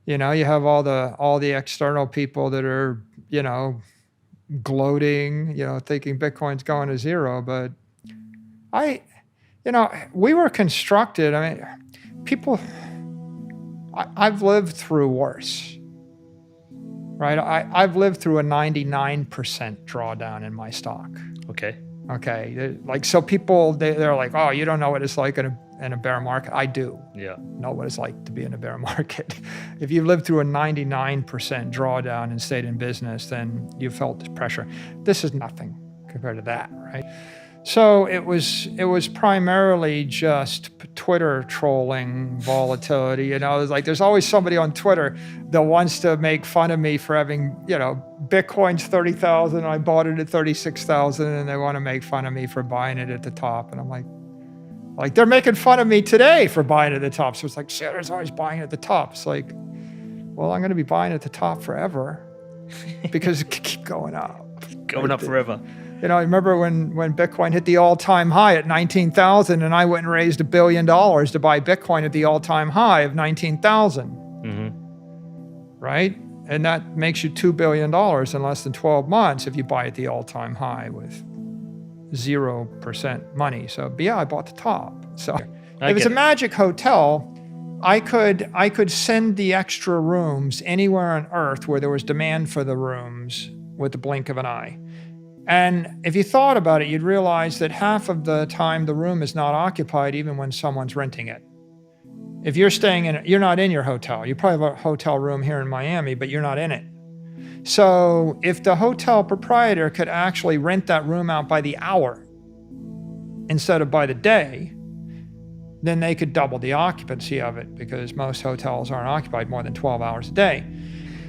You know, you have all the external people that are, you know, gloating, you know, thinking Bitcoin's going to zero. But you know, we were constructed. I mean, people, I've lived through worse, right? I've lived through a 99% drawdown in my stock. Okay. Okay. Like, so people, they're like, oh, you don't know what it's like in a bear market. I do. Yeah. Know what it's like to be in a bear market. If you've lived through a 99% drawdown and stayed in business, then you felt the pressure. This is nothing compared to that, right? So it was primarily just Twitter trolling volatility. You know, it's like there's always somebody on Twitter that wants to make fun of me for having, you know, Bitcoin's 30,000, I bought it at 36,000, and they want to make fun of me for buying it at the top. And I'm like they're making fun of me today for buying at the top. So it's like, Saylor's always buying at the top. It's like, well, I'm going to be buying at the top forever because it could keep going up. Going up forever. You know, I remember when Bitcoin hit the all-time high at 19,000, and I went and raised $1 billion to buy Bitcoin at the all-time high of 19,000. Mm-hmm. Right? And that makes you $2 billion in less than 12 months if you buy at the all-time high with 0% money. So, but yeah, I bought the top. So if it was a magic hotel, I could send the extra rooms anywhere on earth where there was demand for the rooms with the blink of an eye. And if you thought about it, you'd realize that half of the time the room is not occupied even when someone's renting it. If you're staying in it, you're not in your hotel. You probably have a hotel room here in Miami, but you're not in it. So if the hotel proprietor could actually rent that room out by the hour instead of by the day, then they could double the occupancy of it, because most hotels aren't occupied more than 12 hours a day.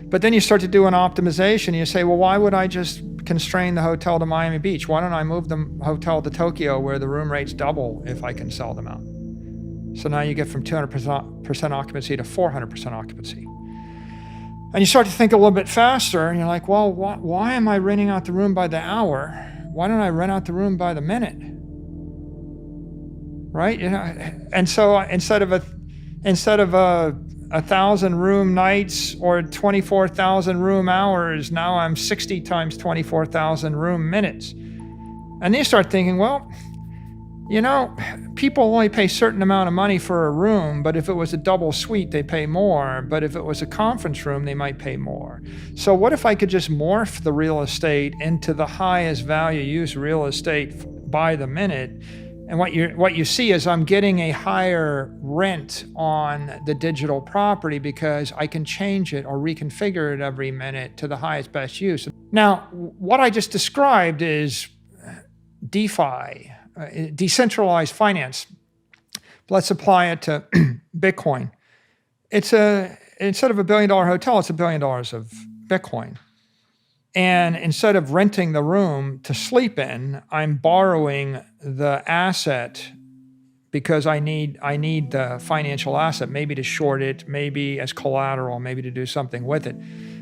But then you start to do an optimization. And you say, well, why would I just constrain the hotel to Miami Beach? Why don't I move the hotel to Tokyo where the room rates double if I can sell them out? So now you get from 200% occupancy to 400% occupancy. And you start to think a little bit faster, and you're like, well, why am I renting out the room by the hour? Why don't I rent out the room by the minute? Right? You know, and so instead of a 1,000 room nights or 24,000 room hours, now I'm 60 times 24,000 room minutes. And then you start thinking, well, you know, people only pay a certain amount of money for a room, but if it was a double suite, they pay more. But if it was a conference room, they might pay more. So what if I could just morph the real estate into the highest value use real estate by the minute? And what you see is I'm getting a higher rent on the digital property because I can change it or reconfigure it every minute to the highest best use. Now, what I just described is DeFi, decentralized finance. Let's apply it to Bitcoin. Instead of $1 billion hotel, it's $1 billion of Bitcoin. And instead of renting the room to sleep in, I'm borrowing the asset because I need the financial asset, maybe to short it, maybe as collateral, maybe to do something with it.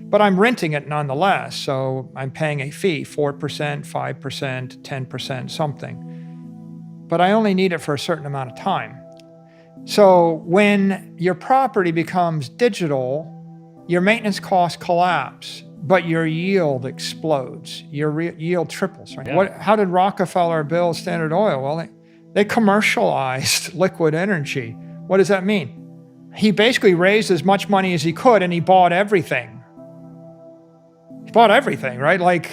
But I'm renting it nonetheless, so I'm paying a fee, 4%, 5%, 10%, something. But I only need it for a certain amount of time. So when your property becomes digital, your maintenance costs collapse, but your yield explodes. Your yield triples. Right? Yeah. How did Rockefeller build Standard Oil? Well, they commercialized liquid energy. What does that mean? He basically raised as much money as he could, and he bought everything. He bought everything, right? Like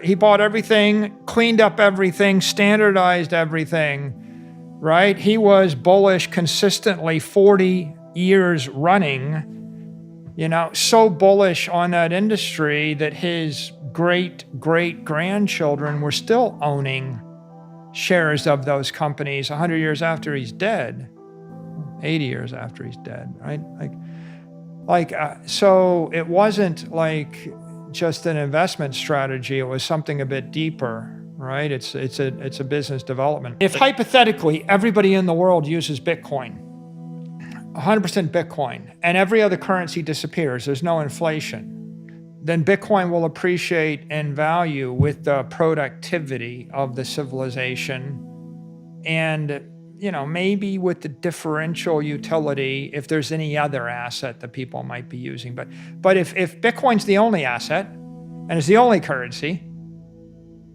he bought everything, cleaned up everything, standardized everything, right? He was bullish consistently 40 years running. You know, so bullish on that industry that his great-great-grandchildren were still owning shares of those companies 100 years after he's dead, 80 years after he's dead, right? So it wasn't like just an investment strategy. It was something a bit deeper, right? It's a business development. If hypothetically everybody in the world uses Bitcoin, 100% Bitcoin, and every other currency disappears, there's no inflation, then Bitcoin will appreciate in value with the productivity of the civilization. And maybe with the differential utility, if there's any other asset that people might be using. But if Bitcoin's the only asset and it's the only currency,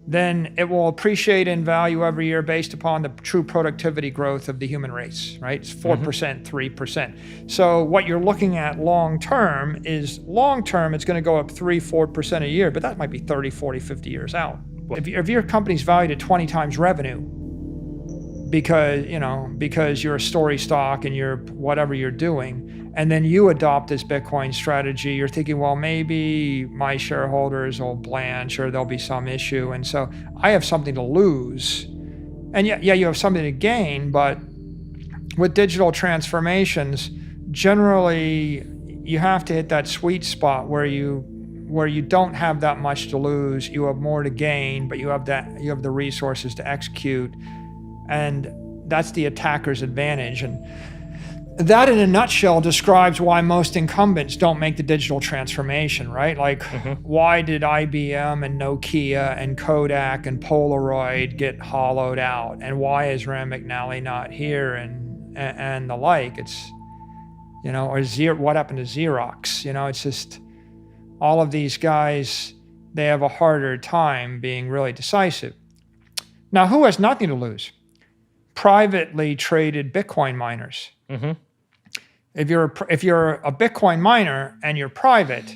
then it will appreciate in value every year based upon the true productivity growth of the human race, right? It's 4%, 3%. So what you're looking at long-term, it's going to go up 3, 4% a year, but that might be 30, 40, 50 years out. If your company's valued at 20 times revenue, because you're a story stock and you're whatever you're doing, and then you adopt this Bitcoin strategy, you're thinking, well, maybe my shareholders will blanch or there'll be some issue. And so I have something to lose. And yeah, you have something to gain, but with digital transformations, generally you have to hit that sweet spot where you don't have that much to lose, you have more to gain, but you have the resources to execute. And that's the attacker's advantage. And that in a nutshell describes why most incumbents don't make the digital transformation, right? Like, why did IBM and Nokia and Kodak and Polaroid get hollowed out? And why is Rand McNally not here and the like? It's, or what happened to Xerox? It's just all of these guys, they have a harder time being really decisive. Now, who has nothing to lose? Privately traded Bitcoin miners. If you're a Bitcoin miner and you're private,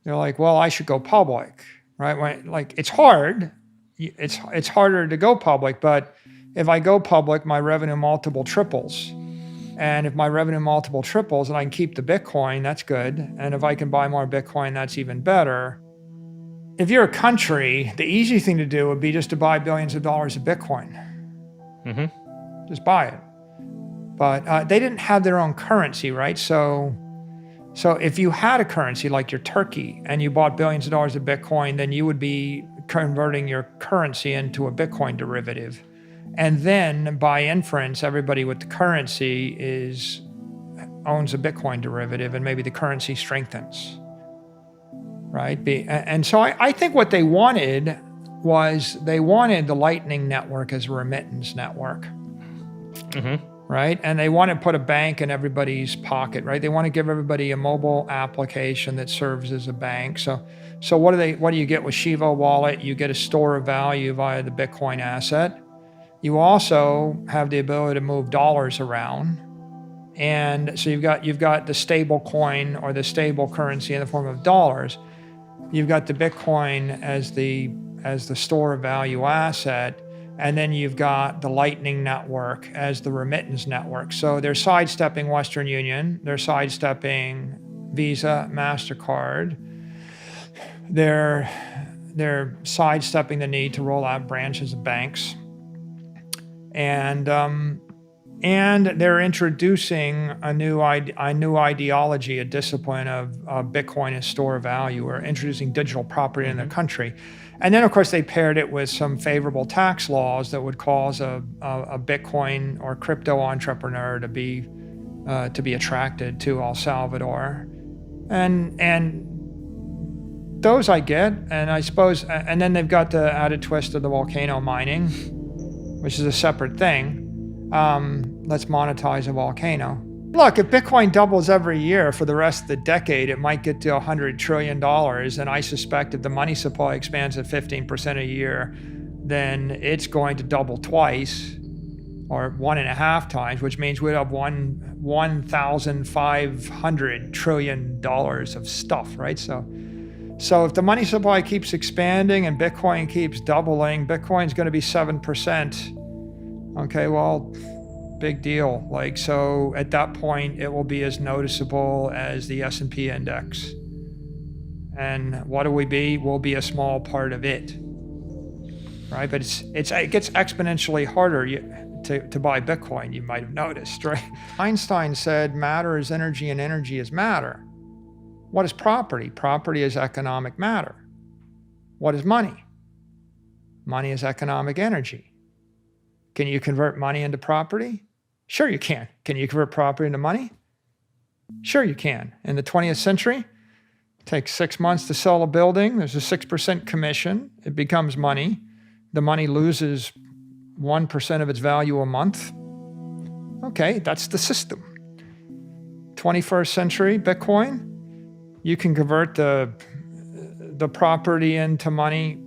you're like, well, I should go public, right? It's hard. It's harder to go public, but if I go public, my revenue multiple triples. And if my revenue multiple triples and I can keep the Bitcoin, that's good. And if I can buy more Bitcoin, that's even better. If you're a country, the easy thing to do would be just to buy billions of dollars of Bitcoin. Just buy it. But they didn't have their own currency, right? So if you had a currency like your Turkey and you bought billions of dollars of Bitcoin, then you would be converting your currency into a Bitcoin derivative. And then by inference, everybody with the currency owns a Bitcoin derivative, and maybe the currency strengthens, right? And so I think what they wanted was the Lightning Network as a remittance network, right? And they want to put a bank in everybody's pocket, right? They want to give everybody a mobile application that serves as a bank. So what do you get with Shiva Wallet? You get a store of value via the Bitcoin asset. You also have the ability to move dollars around. And so you've got the stable coin or the stable currency in the form of dollars. You've got the Bitcoin as the store of value asset, and then you've got the Lightning Network as the remittance network. So they're sidestepping Western Union, they're sidestepping Visa, MasterCard, they're sidestepping the need to roll out branches of banks, and they're introducing a new ideology, a discipline of Bitcoin as store of value, or introducing digital property in the country. And then, of course, they paired it with some favorable tax laws that would cause a Bitcoin or crypto entrepreneur to be attracted to El Salvador. And those I get, and I suppose, and then they've got the added twist of the volcano mining, which is a separate thing. Let's monetize a volcano. Look, if Bitcoin doubles every year for the rest of the decade, it might get to $100 trillion. And I suspect if the money supply expands at 15% a year, then it's going to double twice or 1.5 times, which means we'd have $1,500 trillion of stuff, right? So if the money supply keeps expanding and Bitcoin keeps doubling, Bitcoin's going to be 7%. Okay, well, big deal. So at that point, it will be as noticeable as the S&P index. And what do we be? We'll be a small part of it, right? But it gets exponentially harder to buy Bitcoin, you might have noticed, right? Einstein said matter is energy and energy is matter. What is property? Property is economic matter. What is money? Money is economic energy. Can you convert money into property? Sure you can. Can you convert property into money? Sure you can. In the 20th century, it takes 6 months to sell a building. There's a 6% commission. It becomes money. The money loses 1% of its value a month. Okay, that's the system. 21st century Bitcoin, you can convert the property into money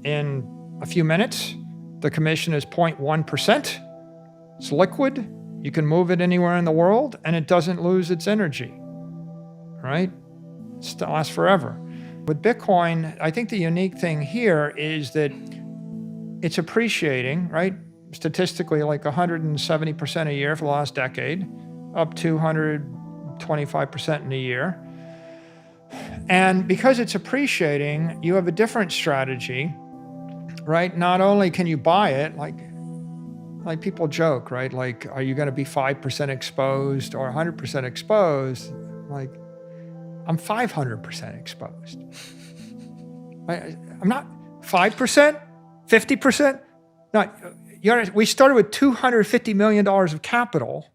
in a few minutes. The commission is 0.1%. It's liquid. You can move it anywhere in the world and it doesn't lose its energy, right? It lasts forever. With Bitcoin, I think the unique thing here is that it's appreciating, right? Statistically, like 170% a year for the last decade, up 225% in a year. And because it's appreciating, you have a different strategy, right? Not only can you buy it, like people joke, right? Like, are you going to be 5% exposed or 100% exposed? Like, I'm 500% exposed. I'm not 5%, 50%. No, we started with $250 million of capital